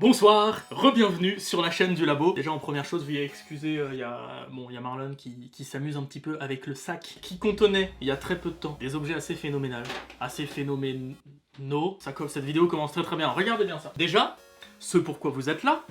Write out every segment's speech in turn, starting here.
Bonsoir, re-bienvenue sur la chaîne du labo. Déjà en première chose, veuillez excuser, il y a Marlon qui s'amuse un petit peu avec le sac qui contenait, il y a très peu de temps, des objets assez phénoménaux. Cette vidéo commence très très bien, regardez bien ça. Déjà, ce pourquoi vous êtes là.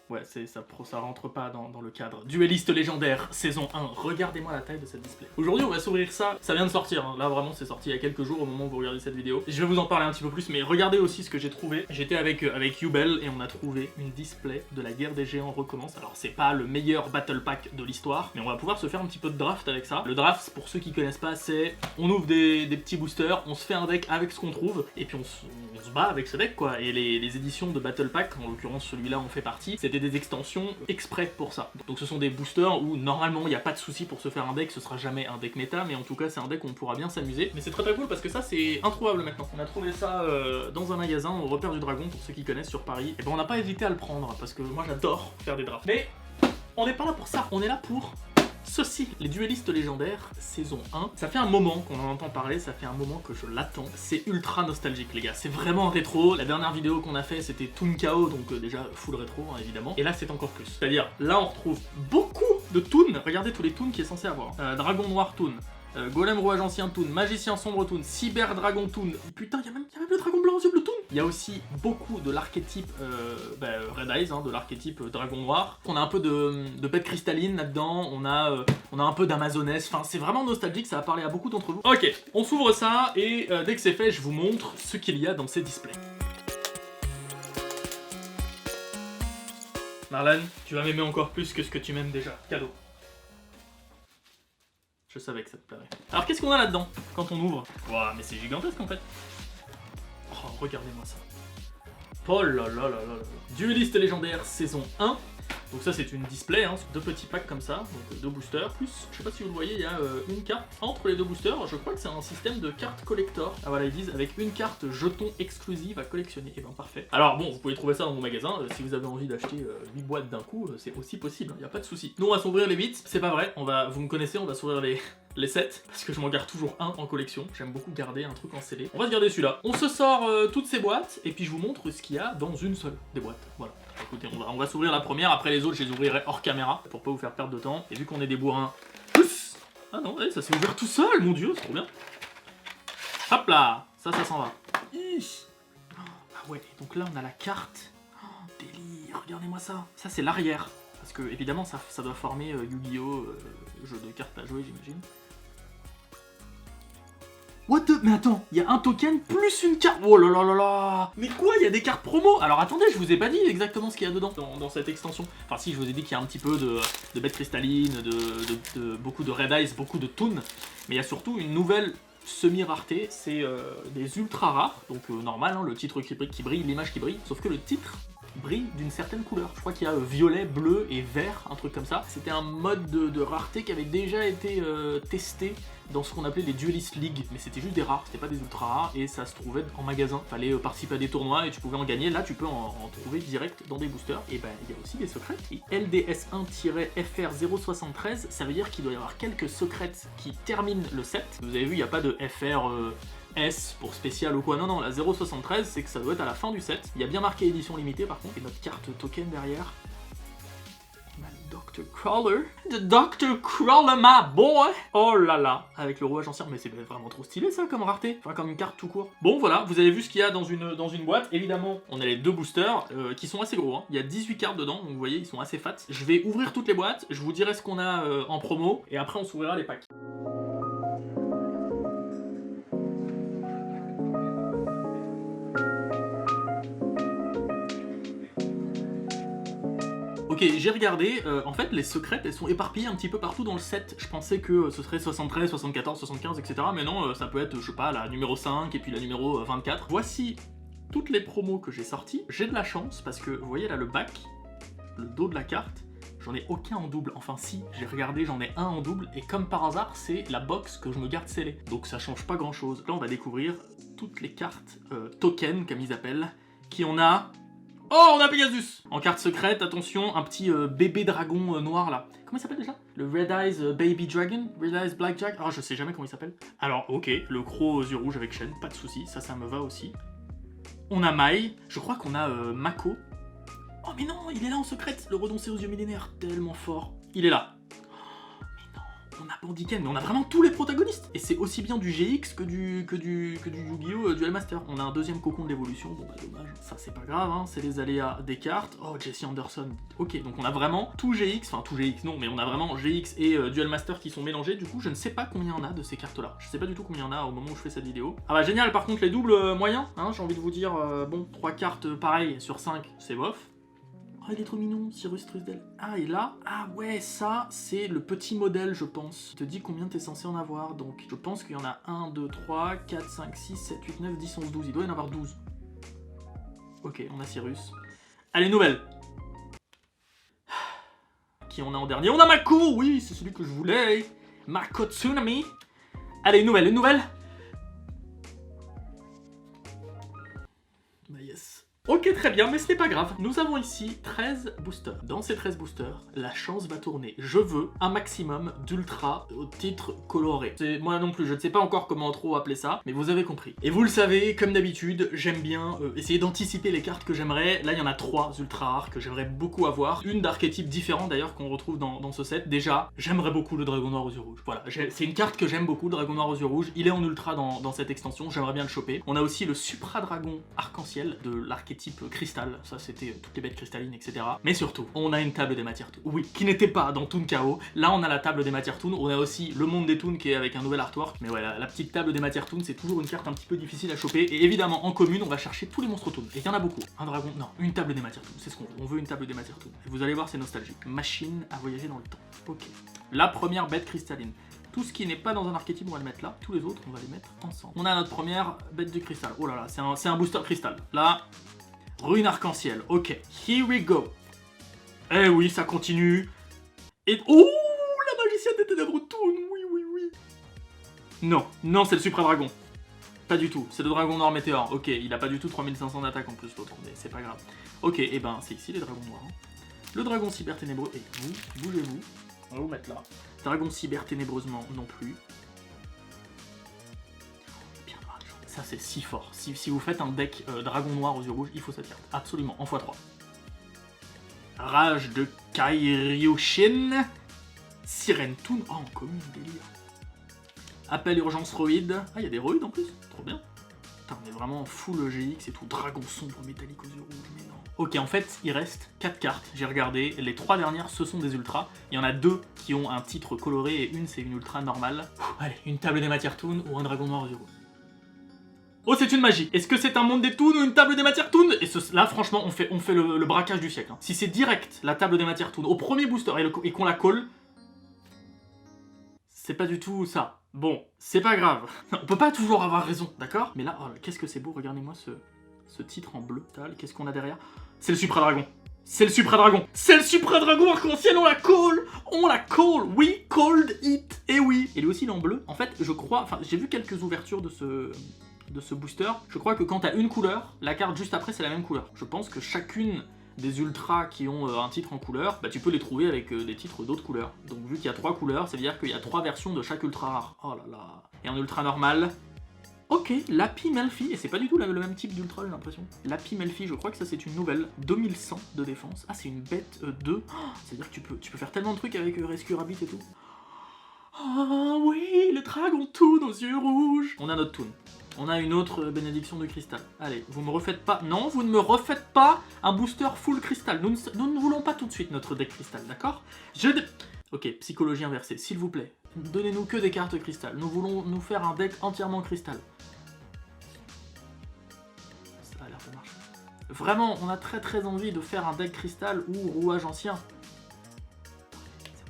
Ouais, ça rentre pas dans le cadre. Dueliste légendaire, saison 1. Regardez-moi la taille de cette display. Aujourd'hui, on va s'ouvrir ça. Ça vient de sortir, hein. Là, vraiment, c'est sorti il y a quelques jours au moment où vous regardez cette vidéo. Je vais vous en parler un petit peu plus, mais regardez aussi ce que j'ai trouvé. J'étais avec Yubel et on a trouvé une display de la guerre des géants recommence. Alors, c'est pas le meilleur battle pack de l'histoire, mais on va pouvoir se faire un petit peu de draft avec ça. Le draft, pour ceux qui connaissent pas, c'est on ouvre des petits boosters, on se fait un deck avec ce qu'on trouve, et puis on se bat avec ce deck, quoi. Et les éditions de battle pack, en l'occurrence celui-là en fait partie, c'était des extensions exprès pour ça. Donc ce sont des boosters où normalement il n'y a pas de souci pour se faire un deck, ce sera jamais un deck méta, mais en tout cas c'est un deck où on pourra bien s'amuser. Mais c'est très très cool parce que ça c'est introuvable maintenant. On a trouvé ça dans un magasin au Repère du Dragon, pour ceux qui connaissent sur Paris. Et ben on n'a pas hésité à le prendre parce que moi j'adore faire des drafts. Mais on n'est pas là pour ça, on est là pour ceci, les duellistes légendaires, saison 1. Ça fait un moment qu'on en entend parler, ça fait un moment que je l'attends. C'est ultra nostalgique les gars, c'est vraiment rétro. La dernière vidéo qu'on a fait c'était Toon KO, donc déjà full rétro hein, évidemment. Et là c'est encore plus. C'est-à-dire, là on retrouve beaucoup de Toon. Regardez tous les Toons qu'il est censé avoir. Dragon Noir Toon. Golem Rouage Ancien Toon, Magicien Sombre Toon, Cyber Dragon Toon, putain, il y a même le Dragon Blanc aux yeux bleu Toon. Il y a aussi beaucoup de l'archétype Red Eyes, hein, de l'archétype Dragon Noir. On a un peu de Bête Cristalline là-dedans, on a un peu d'Amazoness, enfin c'est vraiment nostalgique, ça a parlé à beaucoup d'entre vous. Ok, on s'ouvre ça et dès que c'est fait, je vous montre ce qu'il y a dans ces displays. Marlon, tu vas m'aimer encore plus que ce que tu m'aimes déjà. Cadeau. Je savais que ça te plairait. Alors qu'est-ce qu'on a là-dedans quand on ouvre? Waouh, mais c'est gigantesque en fait. Oh, regardez-moi ça. Oh là là là là là. Dueliste légendaire saison 1. Donc ça c'est une display, hein, deux petits packs comme ça, donc deux boosters, plus, je sais pas si vous le voyez, il y a une carte entre les deux boosters, je crois que c'est un système de cartes collector. Ah voilà, ils disent avec une carte jeton exclusive à collectionner, et ben parfait. Alors bon, vous pouvez trouver ça dans mon magasin, si vous avez envie d'acheter 8 boîtes d'un coup, c'est aussi possible, il n'y a pas de souci. Nous on va s'ouvrir les 8, c'est pas vrai, vous me connaissez, on va s'ouvrir les 7, parce que je m'en garde toujours un en collection, j'aime beaucoup garder un truc en scellé. On va se garder celui-là. On se sort toutes ces boîtes, et puis je vous montre ce qu'il y a dans une seule des boîtes, voilà. Écoutez, on va s'ouvrir la première, après les autres je les ouvrirai hors caméra, pour pas vous faire perdre de temps. Et vu qu'on est des bourrins... Ah non, allez, ça s'est ouvert tout seul, mon dieu, c'est trop bien. Hop là, ça s'en va. Ah ouais, donc là on a la carte. Oh, délire, regardez-moi ça. Ça c'est l'arrière, parce que évidemment ça doit former Yu-Gi-Oh! Jeu de cartes à jouer, j'imagine. What the... Mais attends, il y a un token plus une carte. Oh là là là là. Mais quoi, il y a des cartes promo? Alors attendez, je vous ai pas dit exactement ce qu'il y a dedans dans cette extension. Enfin si, je vous ai dit qu'il y a un petit peu de bêtes cristallines, beaucoup de Red Eyes, beaucoup de Toon. Mais il y a surtout une nouvelle semi-rareté, c'est des ultra rares. Donc normal, hein, le titre qui brille, l'image qui brille. Sauf que le titre brille d'une certaine couleur. Je crois qu'il y a violet, bleu et vert, un truc comme ça. C'était un mode de rareté qui avait déjà été testé dans ce qu'on appelait les Duelist League, mais c'était juste des rares, c'était pas des ultra rares, et ça se trouvait en magasin. Fallait participer à des tournois et tu pouvais en gagner. Là, tu peux en trouver direct dans des boosters. Et ben, il y a aussi des secrets. Et LDS1-FR073, ça veut dire qu'il doit y avoir quelques secrets qui terminent le set. Vous avez vu, il n'y a pas de FR... S pour spécial ou quoi, non, la 073 c'est que ça doit être à la fin du set. Il y a bien marqué édition limitée par contre, et notre carte token derrière. On a le Dr. Crawler. The Dr. Crawler, my boy. Oh là là, avec le rouage ancien, mais c'est vraiment trop stylé ça comme rareté, enfin comme une carte tout court. Bon voilà, vous avez vu ce qu'il y a dans une boîte. Évidemment, on a les deux boosters qui sont assez gros, hein. Il y a 18 cartes dedans, donc vous voyez, ils sont assez fat. Je vais ouvrir toutes les boîtes, je vous dirai ce qu'on a en promo, et après on s'ouvrira les packs. Ok, j'ai regardé, en fait les secrètes elles sont éparpillées un petit peu partout dans le set. Je pensais que ce serait 73, 74, 75, etc. Mais non, ça peut être, je sais pas, la numéro 5 et puis la numéro 24. Voici toutes les promos que j'ai sorties. J'ai de la chance parce que, vous voyez là le back, le dos de la carte, j'en ai aucun en double. Enfin si, j'ai regardé, j'en ai un en double. Et comme par hasard, c'est la box que je me garde scellée. Donc ça change pas grand chose. Là on va découvrir toutes les cartes tokens, comme ils appellent, qui on a... Oh, on a Pegasus! En carte secrète, attention, un petit bébé dragon noir là. Comment il s'appelle déjà? Le Red Eyes Baby Dragon? Red Eyes Blackjack? Ah, je sais jamais comment il s'appelle. Alors, ok, le croc aux yeux rouges avec chaîne, pas de soucis, ça me va aussi. On a Mai, je crois qu'on a Mako. Oh mais non, il est là en secret, le renoncé aux yeux millénaires, tellement fort. Il est là. On a Bandiken, mais on a vraiment tous les protagonistes. Et c'est aussi bien du GX que du Yu-Gi-Oh! Duel Master. On a un deuxième cocon de l'évolution, bon bah dommage. Ça c'est pas grave, hein. C'est les aléas des cartes. Oh, Jesse Anderson. Ok, donc on a vraiment tout GX, enfin tout GX non, mais on a vraiment GX et Duel Master qui sont mélangés. Du coup, je ne sais pas combien on a de ces cartes-là. Je sais pas du tout combien il y en a au moment où je fais cette vidéo. Ah bah génial, par contre les doubles moyens, hein, j'ai envie de vous dire, bon, 3 cartes pareilles sur 5, c'est bof. Oh, il est trop mignon, Cyrus Trusdell. Ah, et là, ah ouais, ça, c'est le petit modèle, je pense. Il te dit combien t'es censé en avoir, donc je pense qu'il y en a 1, 2, 3, 4, 5, 6, 7, 8, 9, 10, 11, 12. Il doit y en avoir 12. Ok, on a Cyrus. Allez, nouvelle. Qui on a en dernier? On a Mako, oui, c'est celui que je voulais. Mako Tsunami. Allez, une nouvelle. Bah yes. Ok, très bien, mais ce n'est pas grave. Nous avons ici 13 boosters. Dans ces 13 boosters, la chance va tourner. Je veux un maximum d'ultra au titre coloré. Moi non plus, je ne sais pas encore comment trop appeler ça, mais vous avez compris. Et vous le savez, comme d'habitude, j'aime bien essayer d'anticiper les cartes que j'aimerais. Là, il y en a 3 ultra rares que j'aimerais beaucoup avoir. Une d'archétype différent d'ailleurs qu'on retrouve dans ce set. Déjà, j'aimerais beaucoup le dragon noir aux yeux rouges. Voilà, c'est une carte que j'aime beaucoup, le dragon noir aux yeux rouges. Il est en ultra dans cette extension, j'aimerais bien le choper. On a aussi le supra dragon arc-en-ciel de l'archétype cristal, ça c'était toutes les bêtes cristallines, etc. Mais surtout, on a une table des matières toon. Oui, qui n'était pas dans Toon KO. Là, on a la table des matières toon. On a aussi le monde des toons qui est avec un nouvel artwork. Mais ouais, la petite table des matières toon, c'est toujours une carte un petit peu difficile à choper. Et évidemment, en commune, on va chercher tous les monstres toon. Et il y en a beaucoup. Un dragon, non, une table des matières toon, c'est ce qu'on veut. On veut une table des matières toon. Et vous allez voir, c'est nostalgique. Machine à voyager dans le temps. Ok. La première bête cristalline. Tout ce qui n'est pas dans un archétype, on va le mettre là. Tous les autres, on va les mettre ensemble. On a notre première bête du cristal. Oh là là, c'est un booster cristal. Là, rune arc-en-ciel. Ok, here we go. Eh oui, ça continue. Et... oh, la magicienne des ténèbres toon. Oui. Non, c'est le Supra Dragon. Pas du tout, c'est le dragon noir météore. Ok, il a pas du tout 3500 d'attaque en plus l'autre, mais c'est pas grave. Ok, et ben c'est ici les dragons noirs. Le dragon cyber ténébreux, et vous, bougez-vous. On va vous mettre là. Dragon cyber ténébreusement non plus. Bien dommage. Ça c'est si fort. Si vous faites un deck dragon noir aux yeux rouges, il faut cette carte. Absolument, en x3. Rage de Kairyushin. Sirène Toon. Oh, en commune, délire. Appel urgence Roïd. Ah, il y a des Roïd en plus. Trop bien. Putain, on est vraiment full GX et tout. Dragon sombre métallique aux yeux rouges, mais non. Ok, en fait, il reste 4 cartes. J'ai regardé. Les 3 dernières, ce sont des ultras. Il y en a 2 qui ont un titre coloré et une, c'est une ultra normale. Allez, une table des matières toon ou un dragon noir aux yeux rouges. Oh, c'est une magie. Est-ce que c'est un monde des toons ou une table des matières toon? Et là, franchement, on fait le braquage du siècle. Hein. Si c'est direct, la table des matières toon, au premier booster et qu'on la colle, c'est pas du tout ça. Bon, c'est pas grave. On peut pas toujours avoir raison, d'accord? Mais là, oh, qu'est-ce que c'est beau, regardez-moi ce titre en bleu. Qu'est-ce qu'on a derrière? C'est le Supra Dragon. C'est le Supra Dragon. C'est le Supra Dragon arc-en-ciel, on la colle. On la colle. We called it. Et oui. Et lui aussi, il est en bleu. En fait, je crois... Enfin, j'ai vu quelques ouvertures de ce booster. Je crois que quand t'as une couleur, la carte juste après, c'est la même couleur. Je pense que chacune des ultras qui ont un titre en couleur, bah tu peux les trouver avec des titres d'autres couleurs. Donc vu qu'il y a 3 couleurs, ça veut dire qu'il y a 3 versions de chaque ultra rare. Oh là là. Et en ultra normal... Ok, Lapi Melfi, et c'est pas du tout le même type d'ultra, j'ai l'impression. Lapi Melfi, je crois que ça c'est une nouvelle, 2100 de défense. Ah, c'est une bête 2, c'est-à-dire que tu peux faire tellement de trucs avec Rescue Rabbit et tout. Ah oui, le dragon toon aux yeux rouges. On a notre toon. On a une autre bénédiction de cristal. Allez, vous me refaites pas... Non, vous ne me refaites pas un booster full cristal. Nous ne voulons pas tout de suite notre deck cristal, d'accord? Ok, psychologie inversée, s'il vous plaît. Donnez-nous que des cartes cristal. Nous voulons nous faire un deck entièrement cristal. Ça a l'air de marcher. Vraiment, on a très envie de faire un deck cristal ou rouage ancien.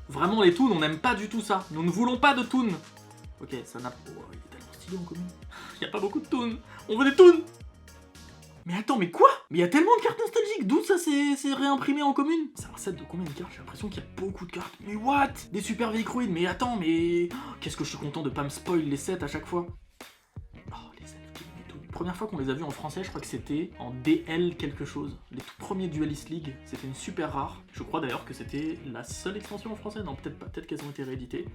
Vraiment, les toons, on n'aime pas du tout ça. Nous ne voulons pas de toons. Ok, ça n'a... Oh, il est tellement stylé en commune. Il n'y a pas beaucoup de toons. On veut des toons. Mais attends, mais quoi? Mais il y a tellement de cartes nostalgiques. D'où ça s'est réimprimé en commune? C'est un set de combien de cartes? J'ai l'impression qu'il y a beaucoup de cartes. Mais what? Des super véhicroïdes. Mais attends, mais... Qu'est-ce que je suis content de pas me spoil les sets à chaque fois. Oh, les elfes, Première fois qu'on les a vus en français, je crois que c'était en DL quelque chose. Les tout premiers Duelist League, c'était une super rare. Je crois d'ailleurs que c'était la seule extension en français. Non, peut-être pas, peut-être qu'elles ont été rééditées.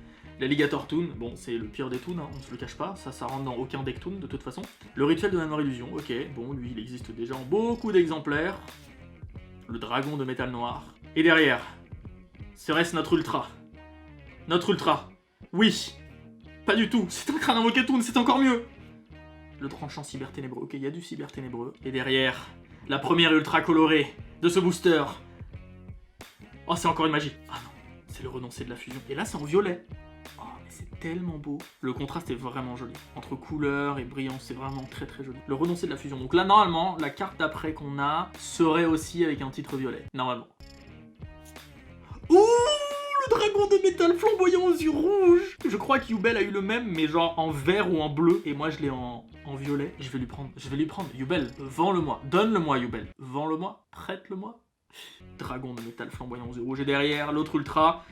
L'Alligator Toon, bon, c'est le pire des Toons, hein, on se le cache pas. Ça rentre dans aucun deck Toon de toute façon. Le Rituel de Mémoire Illusion, ok, bon, lui, il existe déjà en beaucoup d'exemplaires. Le Dragon de Métal Noir. Et derrière, serait-ce notre Ultra? Notre Ultra. Oui. Pas du tout. C'est un crâne invoqué Toon, c'est encore mieux. Le tranchant cyber ténébreux. Ok, il y a du cyber ténébreux. Et derrière, la première ultra colorée de ce booster. Oh, c'est encore une magie. Ah non, c'est le renoncé de la fusion. Et là, c'est en violet. Oh, mais c'est tellement beau. Le contraste est vraiment joli. Entre couleur et brillance, c'est vraiment très très joli. Le renoncé de la fusion. Donc là, normalement, la carte d'après qu'on a serait aussi avec un titre violet. Normalement. Ouh, le dragon de métal flamboyant aux yeux rouges. Je crois que Yubel a eu le même, mais genre en vert ou en bleu. Et moi, je l'ai en violet. Je vais lui prendre. Yubel, vends-le-moi. Donne-le-moi, Yubel. Vends-le-moi. Prête-le-moi. Dragon de métal flamboyant aux yeux rouges. Et derrière, l'autre ultra.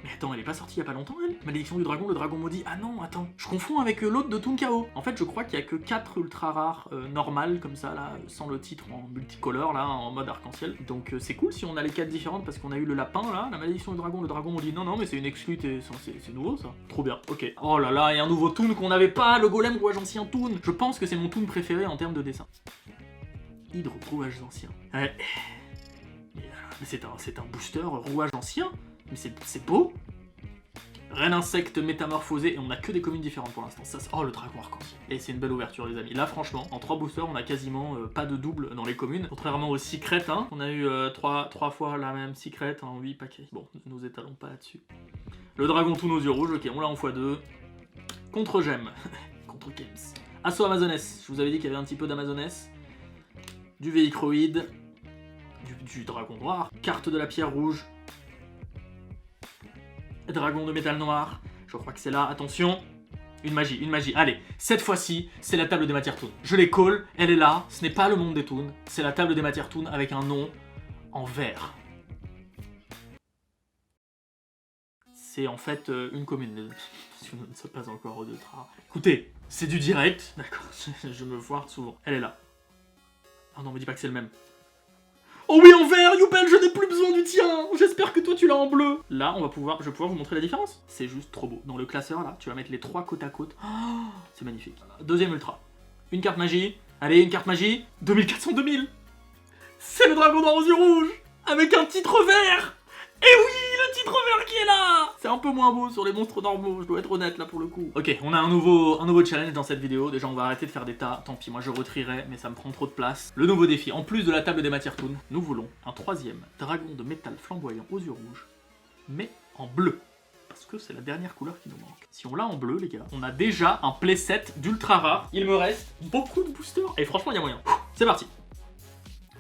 Mais attends, elle est pas sortie il y a pas longtemps, elle? Malédiction du dragon, le dragon maudit. Ah non, attends. Je confonds avec l'autre de Toon KO. En fait, je crois qu'il y a que 4 ultra rares normales, comme ça, là, sans le titre en multicolore, là, en mode arc-en-ciel. Donc c'est cool si on a les 4 différentes, parce qu'on a eu le lapin, là, la malédiction du dragon, le dragon maudit. Non, non, mais c'est une exclue, c'est nouveau, ça. Trop bien, ok. Oh là là, et un nouveau Toon qu'on n'avait pas, le golem rouage ancien Toon. Je pense que c'est mon Toon préféré en termes de dessin. Hydre rouage ancien. Ouais. Mais c'est un booster rouage ancien. Mais c'est beau. Reine insecte métamorphosée, et on a que des communes différentes pour l'instant. Oh, le dragon arc-en-ciel. Et c'est une belle ouverture, les amis. Là, franchement, en 3 boosters, on a quasiment pas de double dans les communes. Contrairement aux secrets, hein. On a eu 3 fois la même secret en 8 paquets. Bon, ne nous étalons pas là-dessus. Le dragon Toon aux yeux rouges, ok, on l'a en x2. Contre Gem. Contre Games. Assaut Amazoness. Je vous avais dit qu'il y avait un petit peu d'Amazoness. Du Véicroïde. Du dragon noir. Carte de la pierre rouge. Dragon de métal noir, je crois que c'est là, attention, une magie, allez, cette fois-ci, c'est la table des matières Toon. Je les call, elle est là, ce n'est pas le monde des Toons, c'est la table des matières Toon avec un nom en vert. C'est en fait une commune, parce que nous ne sommes pas encore au ultra. Écoutez, c'est du direct, d'accord, je me foire souvent, elle est là. Oh non, me dis pas que c'est le même. Oh oui, en vert, Yubel, je n'ai plus besoin du tien. J'espère que toi tu l'as en bleu. Là, je vais pouvoir vous montrer la différence. C'est juste trop beau. Dans le classeur, là, tu vas mettre les 3 côte à côte. Oh, c'est magnifique. Deuxième ultra. Une carte magie. Allez, une carte magie. 2400-2000. C'est le dragon noir aux yeux rouges. Avec un titre vert. Et oui, le titre vert qui est là. C'est un peu moins beau sur les monstres normaux, je dois être honnête là pour le coup. Ok, on a un nouveau challenge dans cette vidéo. Déjà, on va arrêter de faire des tas. Tant pis, moi je retrierai, mais ça me prend trop de place. Le nouveau défi, en plus de la table des matières Toon, nous voulons un 3e dragon de métal flamboyant aux yeux rouges, mais en bleu. Parce que c'est la dernière couleur qui nous manque. Si on l'a en bleu, les gars, on a déjà un playset d'ultra rare. Il me reste beaucoup de boosters. Et franchement, il y a moyen. C'est parti.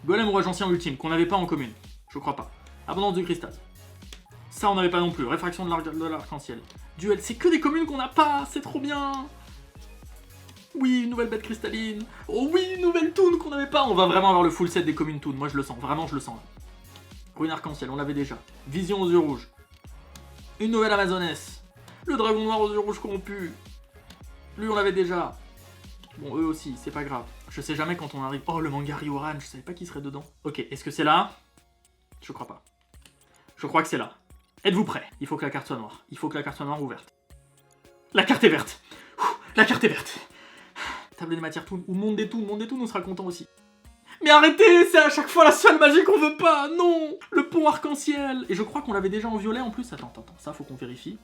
Golem rouage ancien ultime, qu'on n'avait pas en commune. Je crois pas. Abondance du cristal. Ça, on n'avait pas non plus. Réfraction de l'arc-en-ciel. Duel, c'est que des communes qu'on n'a pas. C'est trop bien. Oui, une nouvelle bête cristalline. Oh oui, une nouvelle Toon qu'on n'avait pas. On va vraiment avoir le full set des communes Toon. Moi, je le sens. Vraiment, je le sens. Ruine arc-en-ciel, on l'avait déjà. Vision aux yeux rouges. Une nouvelle Amazoness. Le dragon noir aux yeux rouges corrompus. Lui, on l'avait déjà. Bon, eux aussi, c'est pas grave. Je sais jamais quand on arrive. Oh, le manga Ryoran, je savais pas qui serait dedans. Ok, est-ce que c'est là? Je crois pas. Je crois que c'est là. Êtes-vous prêts? Il faut que la carte soit noire. Il faut que la carte soit noire ou verte. La carte est verte. La carte est verte. Table des matières Toon ou monde des Toons. Monde des Toons, on sera content aussi. Mais arrêtez, c'est à chaque fois la seule magie qu'on veut pas. Non, le pont arc-en-ciel. Et je crois qu'on l'avait déjà en violet en plus. Attends, ça faut qu'on vérifie.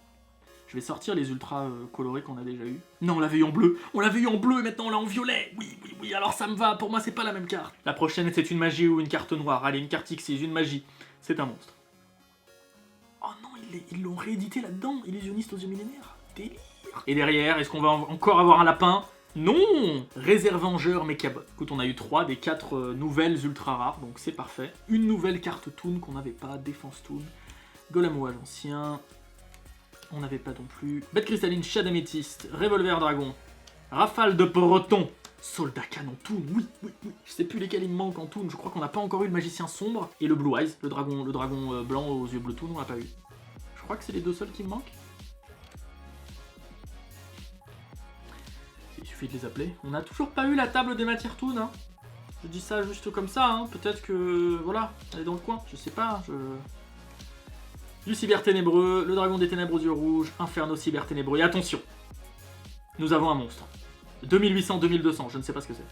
Je vais sortir les ultras colorés qu'on a déjà eu. Non, on l'avait eu en bleu. On l'avait eu en bleu et maintenant on l'a en violet. Oui, alors ça me va. Pour moi, c'est pas la même carte. La prochaine, c'est une magie ou une carte noire. Allez, une carte X, une magie. C'est un monstre. Oh non, ils l'ont réédité là-dedans. Illusionniste aux yeux millénaires. Délire. Et derrière, est-ce qu'on va encore avoir un lapin? Non! Réservengeur Mechabot. Écoute, on a eu 3 des 4 nouvelles ultra rares, donc c'est parfait. Une nouvelle carte Toon qu'on n'avait pas, Défense Toon. Golem rouage ancien. On n'avait pas non plus. Bête cristalline, chat d'améthyste, Revolver dragon. Rafale de proton. Soldat canon Toon, oui. Je sais plus lesquels il me manque en Toon. Je crois qu'on n'a pas encore eu le magicien sombre et le Blue Eyes, le dragon blanc aux yeux bleus Toon, on l'a pas eu. Je crois que c'est les 2 seuls qui me manquent. Il suffit suffit de les appeler. On n'a toujours pas eu la table des matières toon, hein. Je dis ça juste comme ça, hein. Peut-être que... Voilà, elle est dans le coin, je sais pas, Du cyber ténébreux, le dragon des ténèbres aux yeux rouges, Inferno cyber ténébreux. Et attention, nous avons un monstre. 2800-2200, je ne sais pas ce que c'est.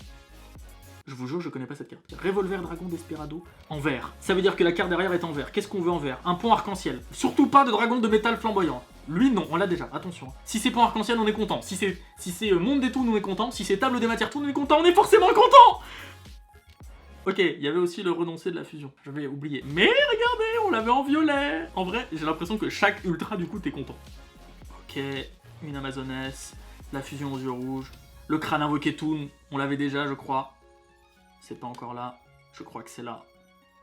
Je vous jure, je connais pas cette carte. Revolver Dragon Desperado en vert. Ça veut dire que la carte derrière est en vert. Qu'est-ce qu'on veut en vert? Un pont arc-en-ciel. Surtout pas de dragon de métal flamboyant. Lui, non, on l'a déjà, attention. Si c'est pont arc-en-ciel, on est content. Si c'est monde des toons, on est content. Si c'est table des matières toons, on est content. On est forcément content. Ok, il y avait aussi le renoncé de la fusion. J'avais oublié. Mais regardez, on l'avait en violet. En vrai, j'ai l'impression que chaque ultra, du coup, t'es content. Ok, une amazonesse. La fusion aux yeux rouges. Le crâne invoqué toon, on l'avait déjà, je crois. C'est pas encore là. Je crois que c'est là.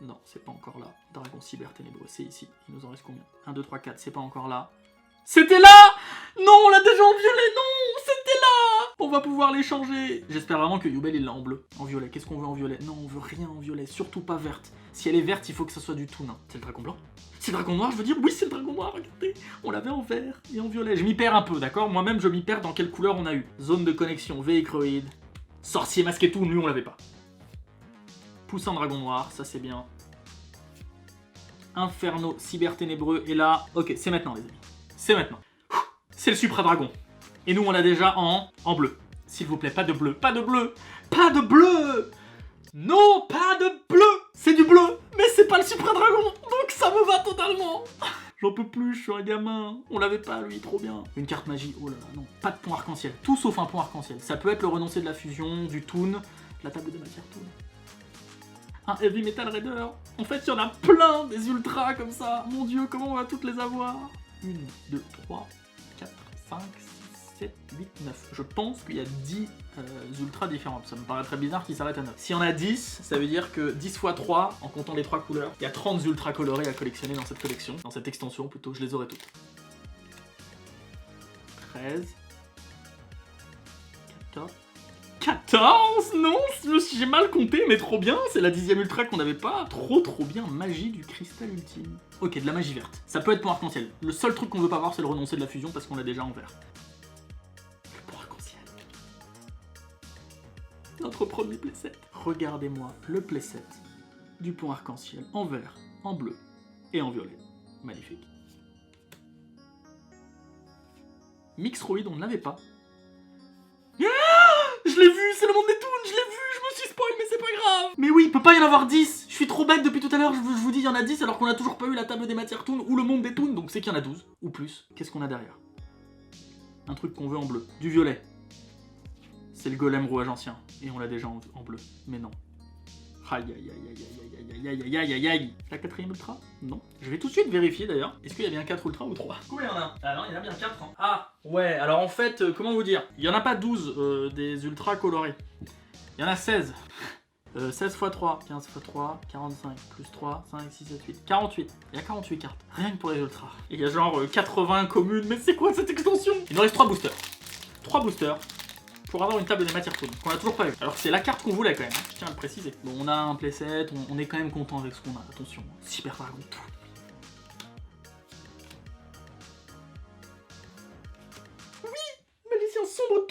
Non, c'est pas encore là. Dragon cyber ténébreux, c'est ici. Il nous en reste combien? 1, 2, 3, 4, c'est pas encore là. C'était là! Non, on l'a déjà en violet, non! C'était là! On va pouvoir les changer. J'espère vraiment que Yubel, il l'a en bleu. En violet. Qu'est-ce qu'on veut en violet? Non, on veut rien en violet. Surtout pas verte. Si elle est verte, il faut que ça soit du toon. C'est le dragon blanc? C'est le dragon noir, je veux dire? Oui, c'est le dragon noir, regardez. On l'avait en vert et en violet. Je m'y perds un peu, d'accord? Moi-même, je m'y perds dans quelle couleur on a eu. Zone de connexion, véhicroïde. Sorcier masqué toon, lui, on l'avait pas. Poussin dragon noir, ça c'est bien. Inferno, cyber ténébreux, et là... Ok, c'est maintenant les amis. C'est maintenant. C'est le supra dragon. Et nous on l'a déjà en bleu. S'il vous plaît, pas de bleu, pas de bleu, pas de bleu. Non, pas de bleu. C'est du bleu, mais c'est pas le supra dragon. Donc ça me va totalement. J'en peux plus, je suis un gamin. On l'avait pas lui, trop bien. Une carte magie, oh là là, non. Pas de pont arc-en-ciel, tout sauf un pont arc-en-ciel. Ça peut être le renoncé de la fusion, du toon, la table des matières toon. Un Heavy Metal Raider. En fait, il y en a plein des ultras comme ça. Mon dieu, comment on va toutes les avoir? 1, 2, 3, 4, 5, 6, 7, 8, 9. Je pense qu'il y a 10 ultras différents. Ça me paraît très bizarre qu'ils s'arrêtent à 9. S'il y en a 10, ça veut dire que 10 x 3, en comptant les 3 couleurs, il y a 30 ultras colorés à collectionner dans cette collection. Dans cette extension, plutôt, je les aurai toutes. 13. 14. 14. Non, j'ai mal compté, mais trop bien. C'est la 10e ultra qu'on n'avait pas. Trop bien. Magie du cristal ultime. Ok, de la magie verte. Ça peut être pour arc-en-ciel. Le seul truc qu'on veut pas avoir, c'est le renoncer de la fusion parce qu'on l'a déjà en vert. Le pour arc-en-ciel. Notre premier playset. Regardez-moi le playset du pont arc-en-ciel en vert, en bleu et en violet. Magnifique. Mixroid, on ne l'avait pas. Je l'ai vu, c'est le monde des toons, je l'ai vu, je me suis spoil, mais c'est pas grave. Mais oui, il peut pas y en avoir 10. Je suis trop bête depuis tout à l'heure, je vous dis il y en a 10 alors qu'on a toujours pas eu la table des matières toons ou le monde des toons, donc c'est qu'il y en a 12 ou plus. Qu'est-ce qu'on a derrière? Un truc qu'on veut en bleu. Du violet. C'est le golem rouage ancien. Et on l'a déjà en bleu. Mais non. Aïe aïe aïe aïe aïe aïe aïe aïe aïe aïe. La 4e ultra? Non. Je vais tout de suite vérifier d'ailleurs. Est-ce qu'il y a bien 4 ultras ou 3? Combien il y en a? Ah non, il y en a bien 4. Hein. Ah ouais, alors en fait, comment vous dire? Il y en a pas 12 des ultras colorés. Il y en a 16. 16 x 3, 15 x 3, 45, plus 3, 5, 6, 7, 8, 48. Il y a 48 cartes. Rien que pour les ultras. Et il y a genre 80 communes. Mais c'est quoi cette extension? Il nous reste 3 boosters. 3 boosters. Pour avoir une table des matières toon, qu'on a toujours pas eu. Alors que c'est la carte qu'on voulait quand même, hein. Je tiens à le préciser. Bon, on a un playset, on est quand même content avec ce qu'on a, attention. Cyber Dragon Toon. Oui, magicien sombre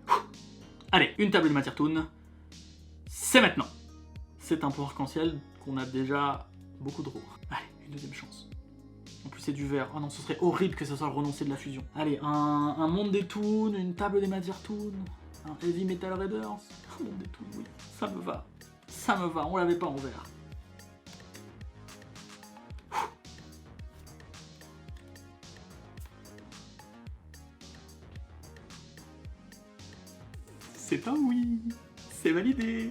toon. Allez, une table de matière toon. C'est maintenant. C'est un pont arc-en-ciel qu'on a déjà beaucoup de roues. Allez, une deuxième chance. En plus c'est du vert. Oh non, ce serait horrible que ce soit le renoncé de la fusion. Allez, un monde des toons, une table des matières toon, un Heavy Metal Raiders. Un monde des toons, oui. Ça me va. Ça me va, on l'avait pas en vert. C'est un oui. C'est validé.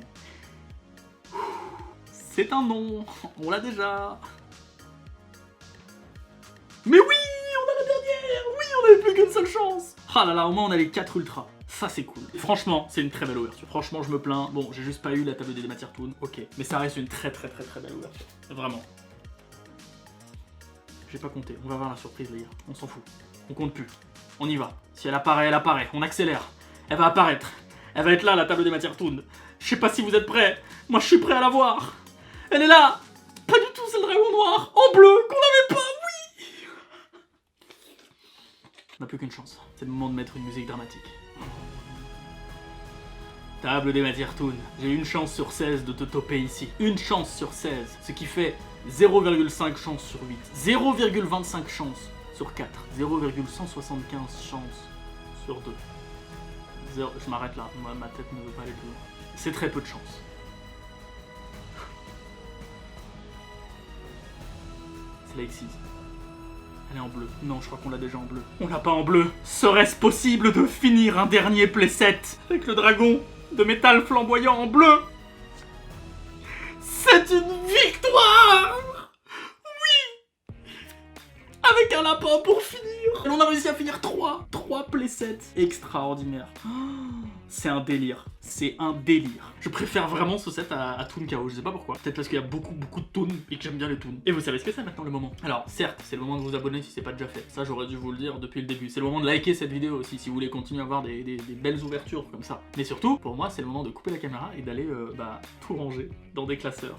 C'est un non. On l'a déjà. Mais oui, on a la dernière. Oui, on n'avait plus qu'une seule chance. Ah là là, au moins on a les 4 ultras. Ça c'est cool. Et franchement, c'est une très belle ouverture. Franchement, je me plains. Bon, j'ai juste pas eu la table des matières toon, ok. Mais ça reste une très belle ouverture. Vraiment. J'ai pas compté. On va voir la surprise, les gars. On s'en fout. On compte plus. On y va. Si elle apparaît, elle apparaît. On accélère. Elle va apparaître. Elle va être là, la table des matières toon. Je sais pas si vous êtes prêts. Moi, je suis prêt à la voir. Elle est là. Pas du tout, c'est le dragon noir. En bleu, qu'on n'avait pas, oui. On n'a plus qu'une chance. C'est le moment de mettre une musique dramatique. Table des matières toon. J'ai une chance sur 16 de te toper ici. Une chance sur 16. Ce qui fait 0,5 chance sur 8. 0,25 chance sur 4. 0,175 chance sur 2. Je m'arrête là. Ma tête ne veut pas aller plus loin. C'est très peu de chance. C'est la X6. Elle est en bleu. Non, je crois qu'on l'a déjà en bleu. On l'a pas en bleu. Serait-ce possible de finir un dernier playset avec le dragon de métal flamboyant en bleu? C'est une victoire! Oui! Avec un lapin pour finir! Et on a réussi à finir 3 playsets extraordinaires. C'est un délire. C'est un délire. Je préfère vraiment ce set à Toon KO, je sais pas pourquoi. Peut-être parce qu'il y a beaucoup de toons et que j'aime bien les toons. Et vous savez ce que c'est maintenant le moment. Alors certes, c'est le moment de vous abonner si c'est pas déjà fait. Ça j'aurais dû vous le dire depuis le début. C'est le moment de liker cette vidéo aussi si vous voulez continuer à avoir des belles ouvertures comme ça. Mais surtout, pour moi, c'est le moment de couper la caméra et d'aller tout ranger dans des classeurs.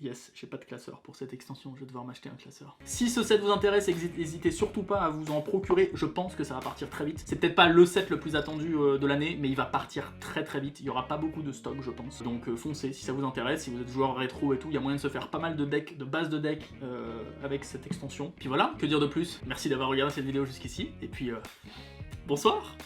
Yes, j'ai pas de classeur pour cette extension, je vais devoir m'acheter un classeur. Si ce set vous intéresse, n'hésitez surtout pas à vous en procurer, je pense que ça va partir très vite. C'est peut-être pas le set le plus attendu de l'année, mais il va partir très vite, il y aura pas beaucoup de stock je pense. Donc foncez si ça vous intéresse, si vous êtes joueur rétro et tout, il y a moyen de se faire pas mal de decks, de bases de decks avec cette extension. Puis voilà, que dire de plus? Merci d'avoir regardé cette vidéo jusqu'ici, et puis bonsoir.